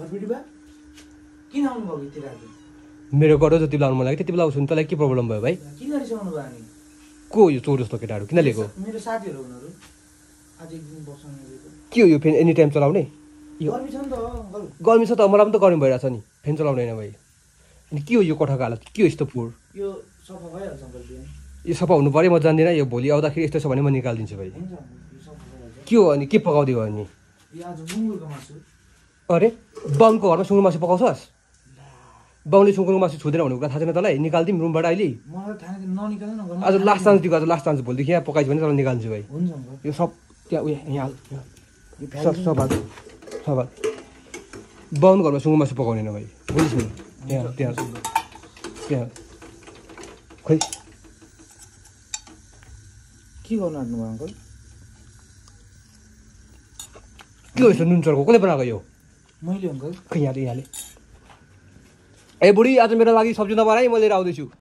घरबिटी बा किन आउनु भयो यति राति मेरो गरो जति लाउनु मन लाग्यो त्यति बेला आउँछु नि तँलाई के प्रब्लम भयो भाइ किन रिसाउनु भयो अनि को यो चोर जस्तो केटाहरू किन लिएको मेरो साथीहरू उनीहरू आज एक दिन बस्नु के हो यो फेन एनी टाइम चलाउने गर्मी छ नि त अङ्कल गर्मी छ त मलाई पनि त गर्मी भइरहेछ नि फेन चलाउँदैन भाइ अनि के हो यो कोठाको हालत के हो यस्तो पोहोर यो सफा भइहाल्छ अङ्कल बिहान यो सफा हुनु पऱ्यो म जान्दिनँ यो भोलि आउँदाखेरि यस्तो छ भने म निकालिदिन्छु भाइ हुन्छ यो सफा भइहाल्छ के हो अनि के पकाउँदै हो अनि यो आज गुङ्गुरको मासु अरे बाउको घरमा सुँगुर मासु पकाउँछस् बाउले सुँगुरको मासु छुँदैन भन्ने कुरा थाहा छैन तँलाई निकालिदिउँ रुमबाट अहिले मलाई थाहा छैन ननिकाल्नु न आज लास्ट चान्स दिएको आज लास्ट चान्स भोलिदेखि यहाँ पकाइस् भने तँलाई निकाल्छु भाइ हुन्छ अङ्कल यो सब त्यहाँ उयो यहाँ सब सब सब बाउको घरमा सुँगुर मासु पकाउँदैन भाइ बुझिस् नि त्यहाँ त्यहाँ त्यहाँ खोइ के गर्नु आँट्नु भयो अङ्कल के हो यस्तो नुन चर्को कसले बनाएको यो मैले अङ्कल खै यहाँले ए बुढी आज मेरो लागि सब्जी नबनाइ म लिएर आउँदैछु